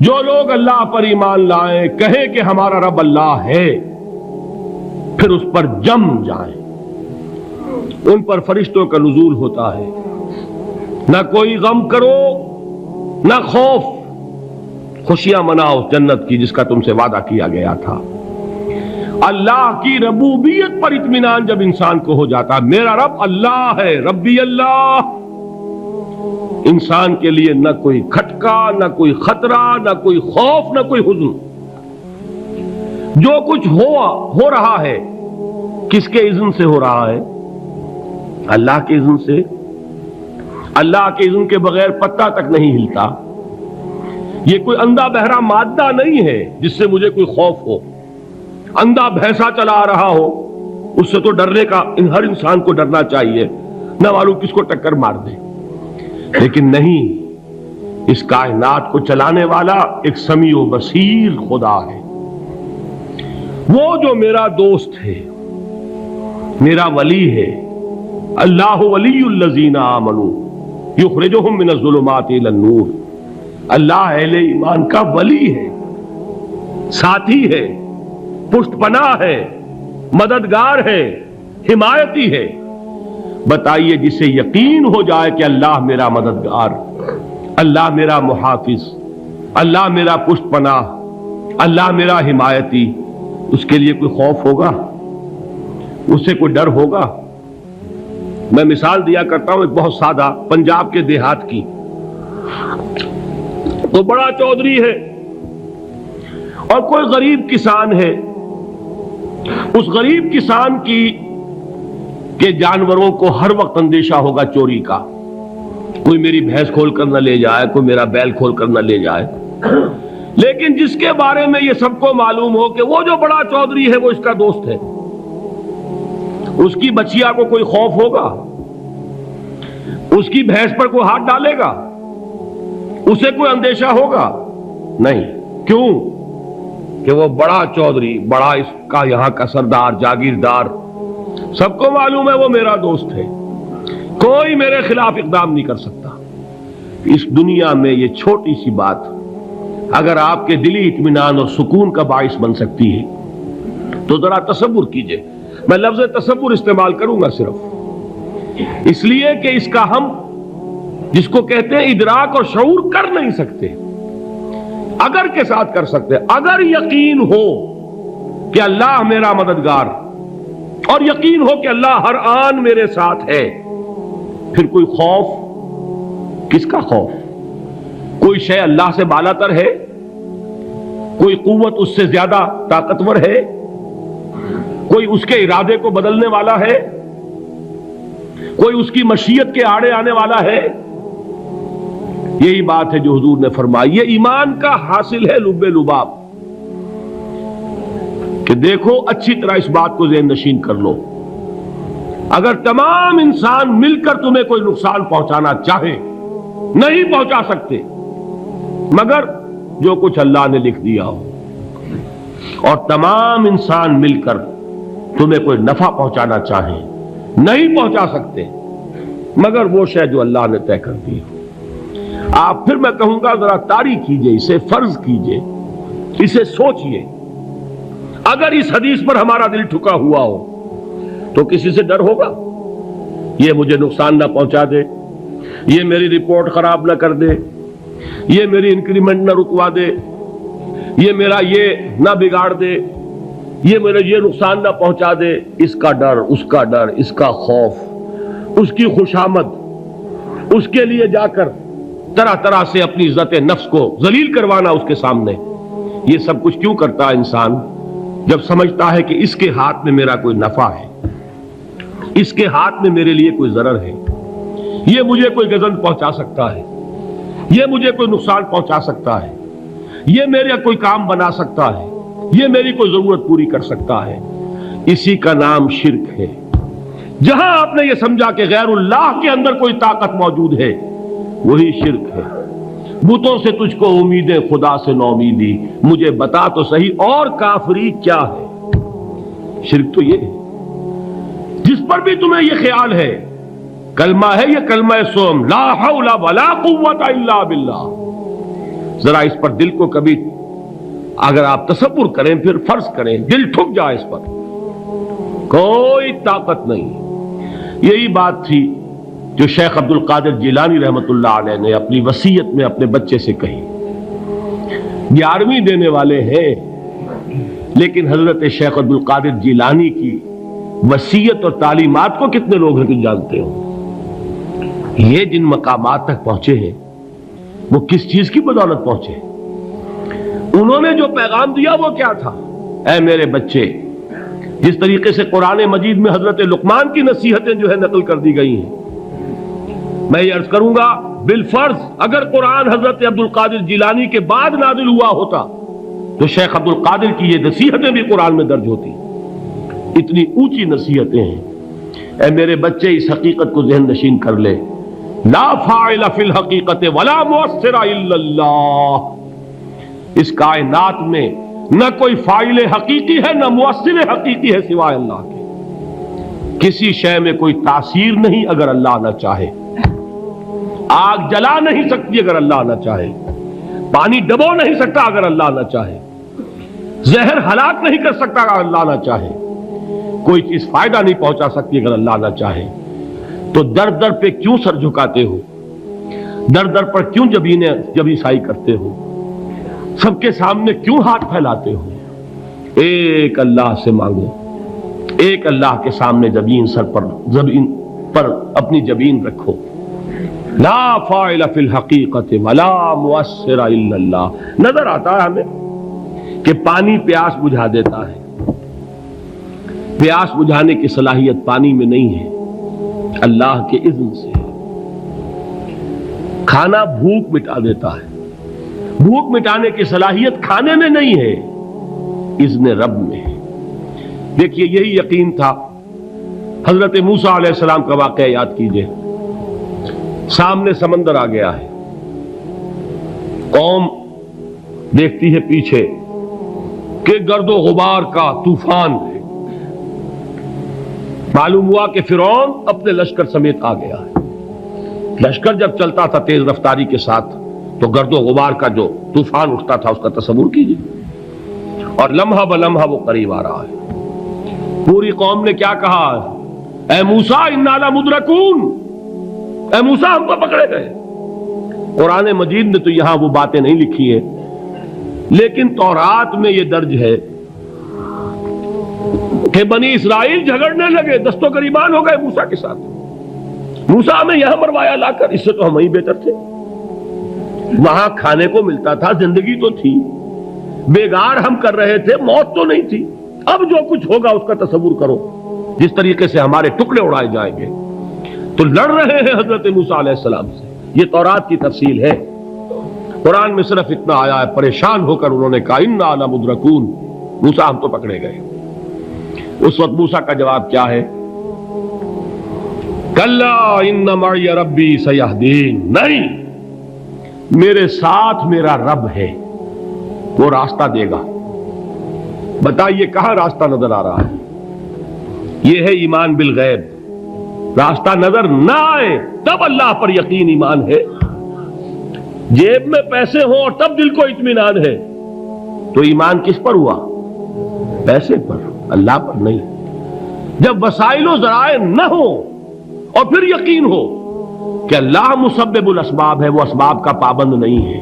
جو لوگ اللہ پر ایمان لائیں کہیں کہ ہمارا رب اللہ ہے، پھر اس پر جم جائیں، ان پر فرشتوں کا نزول ہوتا ہے، نہ کوئی غم کرو نہ خوف، خوشیاں مناؤ جنت کی جس کا تم سے وعدہ کیا گیا تھا۔ اللہ کی ربوبیت پر اطمینان جب انسان کو ہو جاتا، میرا رب اللہ ہے، ربی اللہ، انسان کے لیے نہ کوئی کھٹکا، نہ کوئی خطرہ، نہ کوئی خوف، نہ کوئی حزن۔ جو کچھ ہو رہا ہے کس کے اذن سے ہو رہا ہے؟ اللہ کے اذن سے۔ اللہ کے اذن کے بغیر پتا تک نہیں ہلتا۔ یہ کوئی اندھا بہرا مادہ نہیں ہے جس سے مجھے کوئی خوف ہو۔ اندھا بھینسا چلا آ رہا ہو اس سے تو ڈرنے کا ہر انسان کو ڈرنا چاہیے، نہ معلوم کس کو ٹکر مار دے، لیکن نہیں، اس کائنات کو چلانے والا ایک سمیع و بصیر خدا ہے، وہ جو میرا دوست ہے، میرا ولی ہے۔ اللہ ولی الذین آمنوا یخرجہم من الظلمات الی النور۔ اللہ اہل ایمان کا ولی ہے، ساتھی ہے، پشت پناہ ہے، مددگار ہے، حمایتی ہے۔ بتائیے جسے یقین ہو جائے کہ اللہ میرا مددگار، اللہ میرا محافظ، اللہ میرا پشت پناہ، اللہ میرا حمایتی، اس کے لیے کوئی خوف ہوگا؟ اس سے کوئی ڈر ہوگا؟ میں مثال دیا کرتا ہوں ایک بہت سادہ، پنجاب کے دیہات کی۔ تو بڑا چودھری ہے اور کوئی غریب کسان ہے، اس غریب کسان کے جانوروں کو ہر وقت اندیشہ ہوگا چوری کا، کوئی میری بھینس کھول کر نہ لے جائے، کوئی میرا بیل کھول کر نہ لے جائے۔ لیکن جس کے بارے میں یہ سب کو معلوم ہو کہ وہ جو بڑا چودھری ہے وہ اس کا دوست ہے، اس کی بچیا کو کوئی خوف ہوگا؟ اس کی بھینس پر کوئی ہاتھ ڈالے گا؟ اسے کوئی اندیشہ ہوگا؟ نہیں۔ کیوں؟ کہ وہ بڑا چودھری، بڑا اس کا یہاں کا سردار، جاگیردار، سب کو معلوم ہے وہ میرا دوست ہے، کوئی میرے خلاف اقدام نہیں کر سکتا۔ اس دنیا میں یہ چھوٹی سی بات اگر آپ کے دلی اطمینان اور سکون کا باعث بن سکتی ہے تو ذرا تصور کیجئے۔ میں لفظ تصور استعمال کروں گا صرف اس لیے کہ اس کا ہم جس کو کہتے ہیں ادراک اور شعور کر نہیں سکتے، اگر کے ساتھ کر سکتے۔ اگر یقین ہو کہ اللہ میرا مددگار اور یقین ہو کہ اللہ ہر آن میرے ساتھ ہے، پھر کوئی خوف، کس کا خوف؟ کوئی شے اللہ سے بالا تر ہے؟ کوئی قوت اس سے زیادہ طاقتور ہے؟ کوئی اس کے ارادے کو بدلنے والا ہے؟ کوئی اس کی مشیت کے آڑے آنے والا ہے؟ یہی بات ہے جو حضور نے فرمائی، یہ ایمان کا حاصل ہے لب لباب، کہ دیکھو اچھی طرح اس بات کو ذہن نشین کر لو، اگر تمام انسان مل کر تمہیں کوئی نقصان پہنچانا چاہے نہیں پہنچا سکتے، مگر جو کچھ اللہ نے لکھ دیا ہو، اور تمام انسان مل کر تمہیں کوئی نفع پہنچانا چاہیں نہیں پہنچا سکتے، مگر وہ شے جو اللہ نے طے کر دی ہو۔ آپ پھر میں کہوں گا ذرا طاری کیجئے، اسے فرض کیجئے، اسے سوچئے، اگر اس حدیث پر ہمارا دل ٹھکا ہوا ہو تو کسی سے ڈر ہوگا؟ یہ مجھے نقصان نہ پہنچا دے، یہ میری رپورٹ خراب نہ کر دے، یہ میری انکریمنٹ نہ رکوا دے، یہ میرا یہ نہ بگاڑ دے، یہ میرا یہ نقصان نہ پہنچا دے۔ اس کا ڈر، اس کا ڈر، اس کا خوف، اس کی خوشامد، اس کے لیے جا کر طرح طرح سے اپنی عزت نفس کو ذلیل کروانا اس کے سامنے، یہ سب کچھ کیوں کرتا ہے انسان؟ جب سمجھتا ہے کہ اس کے ہاتھ میں میرا کوئی نفع ہے، اس کے ہاتھ میں میرے لیے کوئی ضرر ہے، یہ مجھے کوئی گزن پہنچا سکتا ہے، یہ مجھے کوئی نقصان پہنچا سکتا ہے، یہ میرا کوئی کام بنا سکتا ہے، یہ میری کوئی ضرورت پوری کر سکتا ہے، اسی کا نام شرک ہے۔ جہاں آپ نے یہ سمجھا کہ غیر اللہ کے اندر کوئی طاقت موجود ہے، وہی شرک ہے۔ بتوں سے تجھ کو امیدیں، خدا سے نومیدی، مجھے بتا تو صحیح اور کافری کیا ہے؟ شرک تو یہ ہے۔ جس پر بھی تمہیں یہ خیال ہے، کلمہ ہے یہ کلمہ سوم، لا حول ولا قوت الا باللہ، ذرا اس پر دل کو کبھی اگر آپ تصور کریں، پھر فرض کریں دل ٹھک جائے، اس پر کوئی طاقت نہیں۔ یہی بات تھی جو شیخ عبد القادر جیلانی رحمۃ اللہ علیہ نے اپنی وصیت میں اپنے بچے سے کہی۔ 11ویں دینے والے ہیں، لیکن حضرت شیخ عبد القادر جیلانی کی وصیت اور تعلیمات کو کتنے لوگ ہیں کہ جانتے ہو؟ یہ جن مقامات تک پہنچے ہیں وہ کس چیز کی بدولت پہنچے؟ انہوں نے جو پیغام دیا وہ کیا تھا؟ اے میرے بچے، جس طریقے سے قرآن مجید میں حضرت لقمان کی نصیحتیں جو ہے نقل کر دی گئی ہیں، میں یہ عرض کروں گا بالفرض اگر قرآن حضرت عبد القادر جیلانی کے بعد نازل ہوا ہوتا تو شیخ عبد القادر کی یہ نصیحتیں بھی قرآن میں درج ہوتی۔ اتنی اونچی نصیحتیں ہیں۔ اے میرے بچے، اس حقیقت کو ذہن نشین کر لے، لا فاعل فی الحقیقت ولا مؤثر الا اللہ۔ اس کائنات میں نہ کوئی فاعل حقیقی ہے نہ مؤثر حقیقی ہے سوائے اللہ کے۔ کسی شے میں کوئی تاثیر نہیں اگر اللہ نہ چاہے۔ آگ جلا نہیں سکتی اگر اللہ نہ چاہے، پانی ڈبو نہیں سکتا اگر اللہ نہ چاہے، زہر ہلاک نہیں کر سکتا اگر اللہ نہ چاہے، کوئی چیز فائدہ نہیں پہنچا سکتی اگر اللہ نہ چاہے۔ تو در در پہ کیوں سر جھکاتے ہو؟ در در پر کیوں جبیں سائی کرتے ہو؟ سب کے سامنے کیوں ہاتھ پھیلاتے ہو؟ ایک اللہ سے مانگو، ایک اللہ کے سامنے زمین پر اپنی جبین رکھو۔ لا فاعل فی الحقیقت ولا مؤثر الا اللہ۔ نظر آتا ہے ہمیں کہ پانی پیاس بجھا دیتا ہے، پیاس بجھانے کی صلاحیت پانی میں نہیں ہے، اللہ کے اذن سے۔ کھانا بھوک مٹا دیتا ہے، بھوک مٹانے کی صلاحیت کھانے میں نہیں ہے، اذن رب میں ہے۔ دیکھیے یہی یقین تھا حضرت موسیٰ علیہ السلام کا واقعہ یاد کیجئے۔ سامنے سمندر آ گیا ہے، قوم دیکھتی ہے پیچھے کہ گرد و غبار کا طوفان ہے۔ معلوم ہوا کہ فرعون اپنے لشکر سمیت آ گیا ہے۔ لشکر جب چلتا تھا تیز رفتاری کے ساتھ تو گرد و غبار کا جو طوفان اٹھتا تھا اس کا تصور کیجیے، اور لمحہ بلمحہ وہ قریب آ رہا ہے۔ پوری قوم نے کیا کہا؟ اے موسیٰ انا لمدرکون، اے موسیٰ ہم تو پکڑے گئے۔ قرآن مجید نے تو یہاں وہ باتیں نہیں لکھی ہیں، لیکن تورات میں یہ درج ہے کہ بنی اسرائیل جھگڑنے لگے، دست و گریبان ہو گئے موسیٰ کے ساتھ۔ موسیٰ ہمیں یہاں مروایا لا کر، اس سے تو ہم ہی بہتر تھے، وہاں کھانے کو ملتا تھا، زندگی تو تھی، بیگار ہم کر رہے تھے، موت تو نہیں تھی۔ اب جو کچھ ہوگا اس کا تصور کرو، جس طریقے سے ہمارے ٹکڑے اڑائے جائیں گے۔ تو لڑ رہے ہیں حضرت موسیٰ علیہ السلام سے، یہ تورات کی تفصیل ہے۔ قرآن میں صرف اتنا آیا ہے، پریشان ہو کر انہوں نے کہا انا لمدرکون، موسیٰ ہم تو پکڑے گئے۔ اس وقت موسیٰ کا جواب کیا ہے؟ کلا ان معی ربی سیہدین، نہیں، میرے ساتھ میرا رب ہے، وہ راستہ دے گا۔ بتائیے کہاں راستہ نظر آ رہا ہے؟ یہ ہے ایمان بالغیب۔ راستہ نظر نہ آئے تب اللہ پر یقین ایمان ہے۔ جیب میں پیسے ہوں اور تب دل کو اطمینان ہے تو ایمان کس پر ہوا؟ پیسے پر، اللہ پر نہیں۔ جب وسائل و ذرائع نہ ہو اور پھر یقین ہو کہ اللہ مسبب الاسباب ہے، وہ اسباب کا پابند نہیں ہے،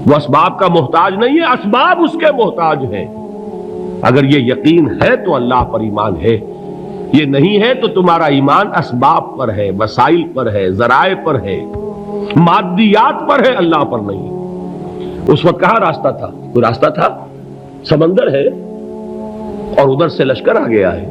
وہ اسباب کا محتاج نہیں ہے، اسباب اس کے محتاج ہیں۔ اگر یہ یقین ہے تو اللہ پر ایمان ہے، یہ نہیں ہے تو تمہارا ایمان اسباب پر ہے، وسائل پر ہے، ذرائع پر ہے، مادیات پر ہے، اللہ پر نہیں۔ اس وقت کہاں راستہ تھا؟ کوئی راستہ تھا؟ سمندر ہے اور ادھر سے لشکر آ گیا ہے۔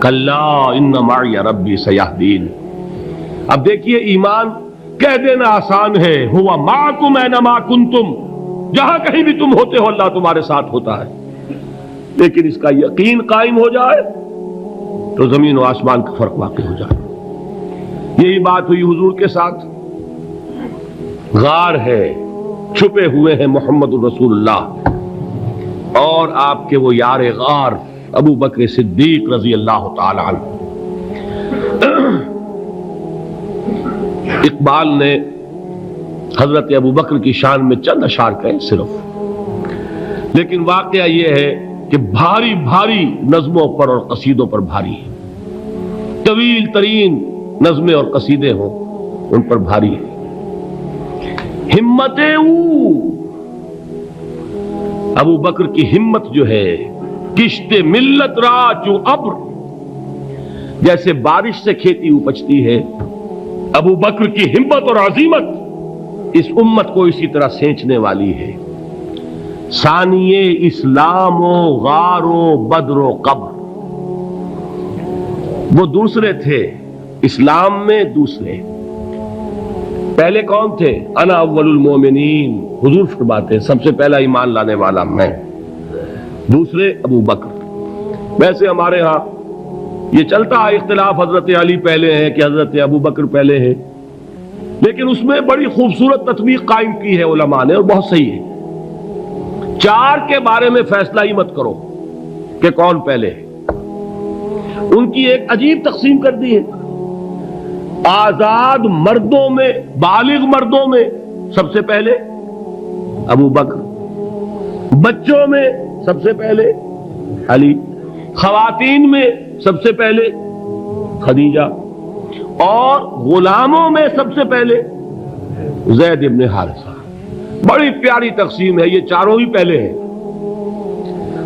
کلا ان معی ربی سیہدین۔ اب دیکھیے ایمان کہہ دینا آسان ہے، ہوا معکم اینما کنتم، جہاں کہیں بھی تم ہوتے ہو اللہ تمہارے ساتھ ہوتا ہے، لیکن اس کا یقین قائم ہو جائے تو زمین و آسمان کا فرق واقع ہو جائے۔ یہی بات ہوئی حضور کے ساتھ۔ غار ہے، چھپے ہوئے ہیں محمد الرسول اللہ اور آپ کے وہ یار غار ابو بکر صدیق رضی اللہ تعالی عنہ۔ اقبال نے حضرت ابو بکر کی شان میں چند اشعار کہیں صرف، لیکن واقعہ یہ ہے کہ بھاری بھاری نظموں پر اور قصیدوں پر بھاری ہے، طویل ترین نظمیں اور قصیدے ہوں ان پر بھاری ہے۔ ہمت ابو بکر کی ہمت جو ہے، کشت ملت را چو ابر، جیسے بارش سے کھیتی اپجتی ہے، ابو بکر کی ہمت اور عزیمت اس امت کو اسی طرح سینچنے والی ہے۔ ثانیے اسلام و غار و بدر و قبر، وہ دوسرے تھے اسلام میں، دوسرے پہلے کون تھے؟ انا اول المومنین، حضور فرماتے ہیں سب سے پہلا ایمان لانے والا میں، دوسرے ابو بکر۔ ویسے ہمارے ہاں یہ چلتا ہے اختلاف، حضرت علی پہلے ہیں کہ حضرت ابو بکر پہلے ہیں، لیکن اس میں بڑی خوبصورت تطبیق قائم کی ہے علماء نے، اور بہت صحیح ہے۔ چار کے بارے میں فیصلہ ہی مت کرو کہ کون پہلے ہے، ان کی ایک عجیب تقسیم کر دی ہے۔ آزاد مردوں میں، بالغ مردوں میں سب سے پہلے ابو بکر، بچوں میں سب سے پہلے علی، خواتین میں سب سے پہلے خدیجہ، اور غلاموں میں سب سے پہلے زید ابن حارثہ۔ بڑی پیاری تقسیم ہے، یہ چاروں ہی پہلے ہیں،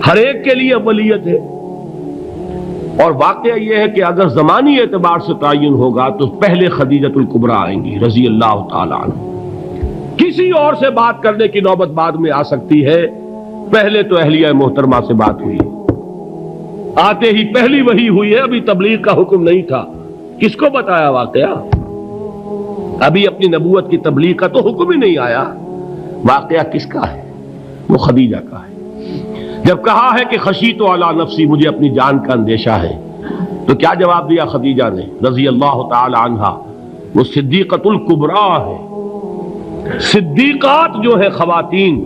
ہر ایک کے لیے اولیت ہے۔ اور واقعہ یہ ہے کہ اگر زمانی اعتبار سے تعین ہوگا تو پہلے خدیجۃ الکبریٰ آئیں گی رضی اللہ تعالی عنہ، کسی اور سے بات کرنے کی نوبت بعد میں آ سکتی ہے، پہلے تو اہلیہ محترمہ سے بات ہوئی، آتے ہی پہلی وحی ہوئی ہے، ابھی تبلیغ کا حکم نہیں تھا۔ کس کو بتایا واقعہ؟ ابھی اپنی نبوت کی تبلیغ کا تو حکم ہی نہیں آیا، واقعہ کس کا ہے؟ وہ خدیجہ کا ہے۔ جب کہا ہے کہ خشیت علی نفسی، مجھے اپنی جان کا اندیشہ ہے، تو کیا جواب دیا خدیجہ نے رضی اللہ تعالی عنہا؟ وہ صدیقۃ الکبریٰ ہے۔ صدیقات جو ہے خواتین،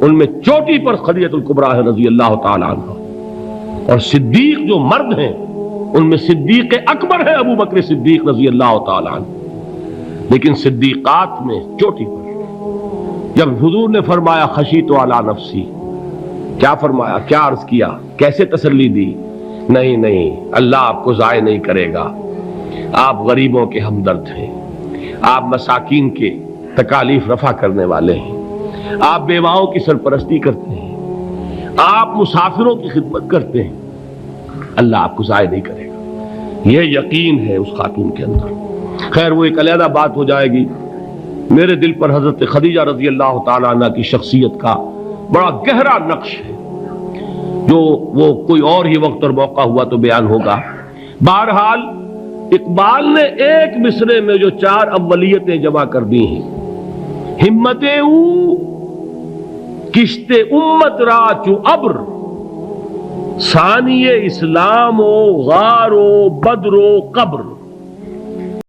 ان میں چوٹی پر خدیجۃ الکبریٰ ہے رضی اللہ تعالی عنہا، اور صدیق جو مرد ہیں ان میں صدیق اکبر ہے ابو بکر صدیق رضی اللہ تعالی عنہ، لیکن صدیقات میں چوٹی پر۔ جب حضور نے فرمایا خشیت علی نفسی، کیا فرمایا، کیا عرض کیا، کیسے تسلی دی؟ نہیں اللہ آپ کو ضائع نہیں کرے گا، آپ غریبوں کے ہمدرد ہیں، آپ مساکین کے تکالیف رفع کرنے والے ہیں، آپ بیواؤں کی سرپرستی کرتے ہیں، آپ مسافروں کی خدمت کرتے ہیں، اللہ آپ کو ضائع نہیں کرے گا۔ یہ یقین ہے اس خاتون کے اندر۔ خیر وہ ایک علیحدہ بات ہو جائے گی۔ میرے دل پر حضرت خدیجہ رضی اللہ تعالی عنہ کی شخصیت کا بڑا گہرا نقش ہے، جو وہ کوئی اور ہی وقت اور موقع ہوا تو بیان ہوگا۔ بہرحال اقبال نے ایک مصرے میں جو چار اولیتیں جمع کر دی ہیں، ہمتیں او کشت امت را چو ابر، ثانی اسلام و غار و بدر و قبر،